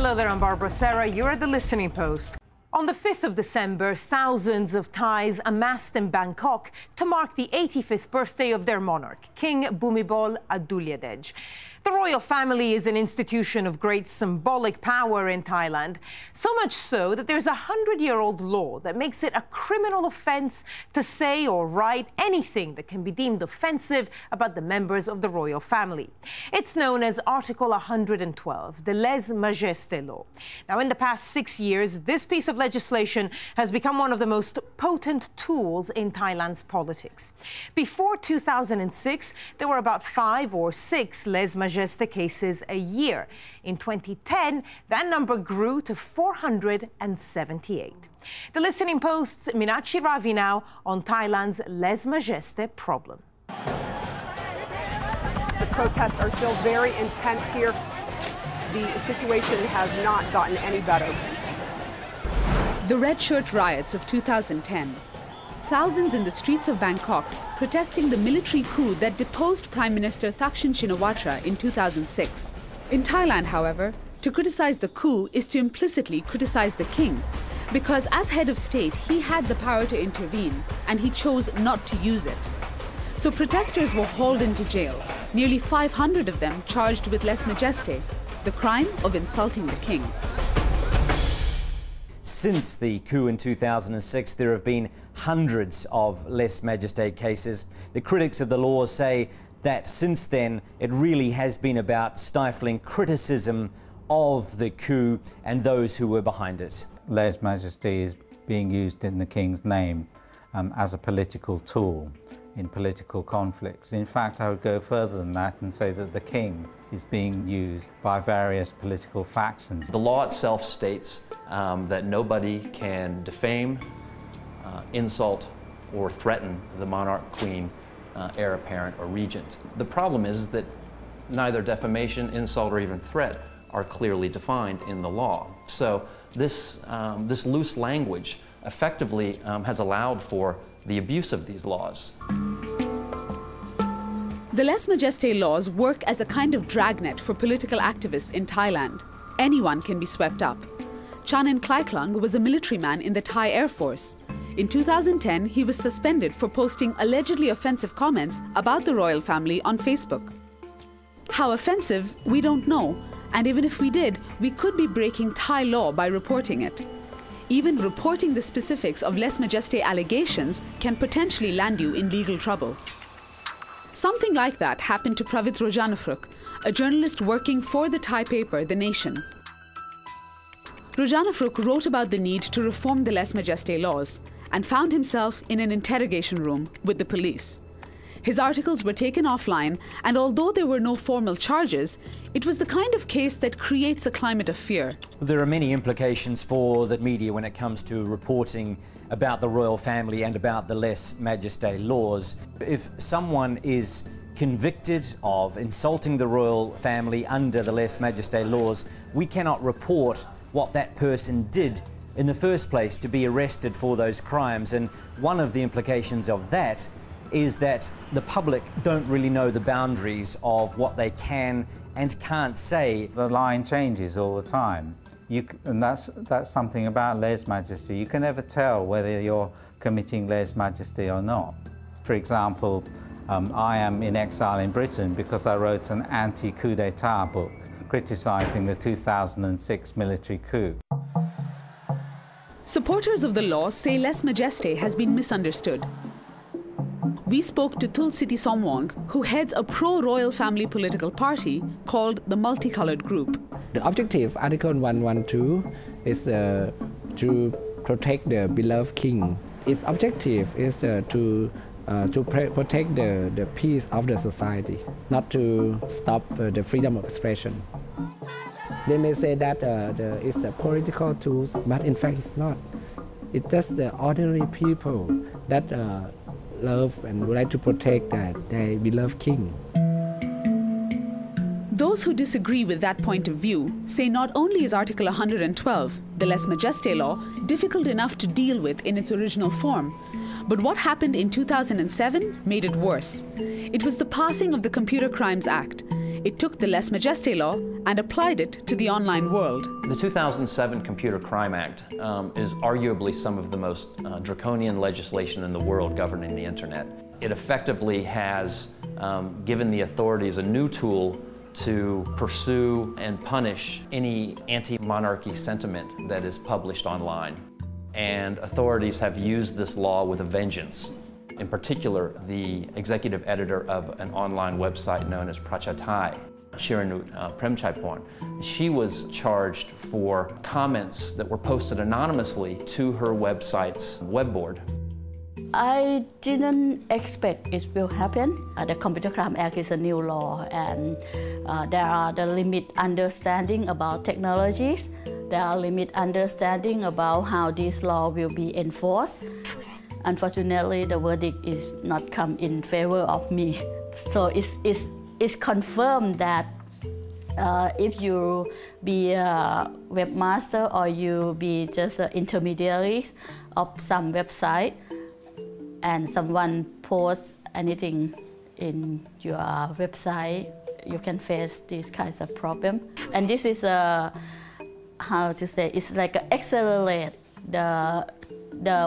Hello there, I'm Barbara Serra. You're at the Listening Post. On the 5th of December, thousands of Thais amassed in Bangkok to mark the 85th birthday of their monarch, King Bhumibol Adulyadej. The royal family is an institution of great symbolic power in Thailand, so much so that there's a 100-year-old law that makes it a criminal offence to say or write anything that can be deemed offensive about the members of the royal family. It's known as Article 112, the lese majeste law. Now, in the past 6 years, this piece of legislation has become one of the most potent tools in Thailand's politics. Before 2006, there were about 5 or 6 lese majeste cases a year. In 2010, that number grew to 478. The Listening Post's Minachi Ravi now on Thailand's lese majeste problem. The protests are still very intense here. The situation has not gotten any better. The Red Shirt riots of 2010. Thousands in the streets of Bangkok protesting the military coup that deposed Prime Minister Thaksin Shinawatra in 2006. In Thailand, however, to criticize the coup is to implicitly criticize the king, because as head of state, he had the power to intervene, and he chose not to use it. So protesters were hauled into jail, nearly 500 of them charged with lese majeste, the crime of insulting the king. Since the coup in 2006, there have been hundreds of lese majeste cases. The critics of the law say that since then, it really has been about stifling criticism of the coup and those who were behind it. Lese majeste is being used in the king's name as a political tool in political conflicts. In fact, I would go further than that and say that the king is being used by various political factions. The law itself states that nobody can defame, insult, or threaten the monarch, queen, heir apparent, or regent. The problem is that neither defamation, insult, or even threat are clearly defined in the law. So this loose language effectively has allowed for the abuse of these laws. The lese majeste laws work as a kind of dragnet for political activists in Thailand. Anyone can be swept up. Chanin Klaiklung was a military man in the Thai Air Force. In 2010, he was suspended for posting allegedly offensive comments about the royal family on Facebook. How offensive, we don't know, and even if we did, we could be breaking Thai law by reporting it. Even reporting the specifics of lese majeste allegations can potentially land you in legal trouble. Something like that happened to Pravit Rojanafruk, a journalist working for the Thai paper The Nation. Rojanafruk wrote about the need to reform the lese majeste laws and found himself in an interrogation room with the police. His articles were taken offline, and although there were no formal charges, it was the kind of case that creates a climate of fear. There are many implications for the media when it comes to reporting about the royal family and about the lese majeste laws. If someone is convicted of insulting the royal family under the lese majeste laws, we cannot report what that person did in the first place to be arrested for those crimes. And one of the implications of that is that the public don't really know the boundaries of what they can and can't say. The line changes all the time. And that's something about lese majeste. You can never tell whether you're committing lese majeste or not. For example, I am in exile in Britain because I wrote an anti-coup d'etat book criticising the 2006 military coup. Supporters of the law say lese majeste has been misunderstood. We spoke to Tulsiti Somwong, who heads a pro-royal family political party called the Multicolored Group. The objective, Article 112, is to protect the beloved king. Its objective is to protect the peace of the society, not to stop the freedom of expression. They may say that it's a political tool, but in fact it's not. It's just the ordinary people that love and would like to protect their beloved king. Those who disagree with that point of view say not only is Article 112, the lese majeste law, difficult enough to deal with in its original form, but what happened in 2007 made it worse. It was the passing of the Computer Crimes Act. It took the lese majeste law and applied it to the online world. The 2007 Computer Crime Act is arguably some of the most draconian legislation in the world governing the internet. It effectively has given the authorities a new tool to pursue and punish any anti-monarchy sentiment that is published online. And authorities have used this law with a vengeance. In particular, the executive editor of an online website known as Prachathai, Shiranut Premchaiporn, she was charged for comments that were posted anonymously to her website's web board. I didn't expect it will happen. The Computer Crime Act is a new law, and there are the limit understanding about technologies. There are limit understanding about how this law will be enforced. Unfortunately, the verdict is not come in favor of me. So it's confirmed that if you be a webmaster or you be just an intermediary of some website, and someone posts anything in your website, you can face these kinds of problems. And this is how to say, it's like accelerate the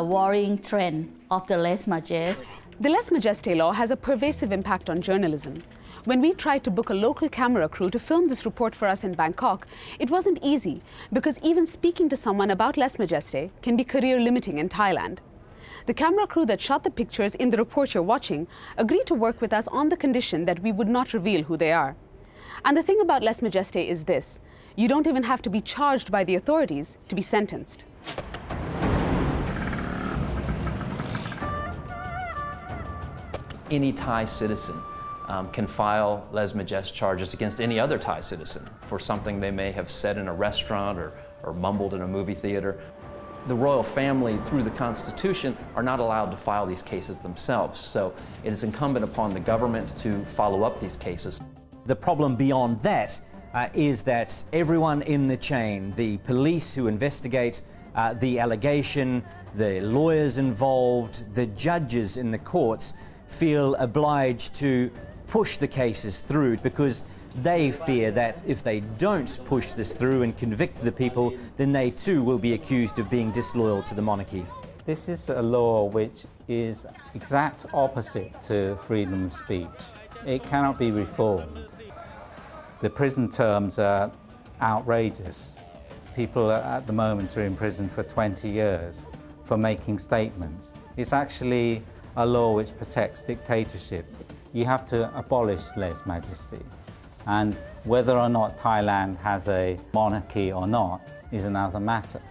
worrying trend of the lese majeste. The lese majeste law has a pervasive impact on journalism. When we tried to book a local camera crew to film this report for us in Bangkok, it wasn't easy because even speaking to someone about lese majeste can be career limiting in Thailand. The camera crew that shot the pictures in the report you're watching agreed to work with us on the condition that we would not reveal who they are. And the thing about lese majeste is this: you don't even have to be charged by the authorities to be sentenced. Any Thai citizen can file lese majeste charges against any other Thai citizen for something they may have said in a restaurant or mumbled in a movie theater. The royal family, through the Constitution, are not allowed to file these cases themselves, so it is incumbent upon the government to follow up these cases. The problem beyond that is that everyone in the chain, the police who investigate the allegation, the lawyers involved, the judges in the courts, feel obliged to push the cases through because they fear that if they don't push this through and convict the people, then they too will be accused of being disloyal to the monarchy. This is a law which is exact opposite to freedom of speech. It cannot be reformed. The prison terms are outrageous. People at the moment are in prison for 20 years for making statements. It's actually a law which protects dictatorship. You have to abolish lese majeste. And whether or not Thailand has a monarchy or not is another matter.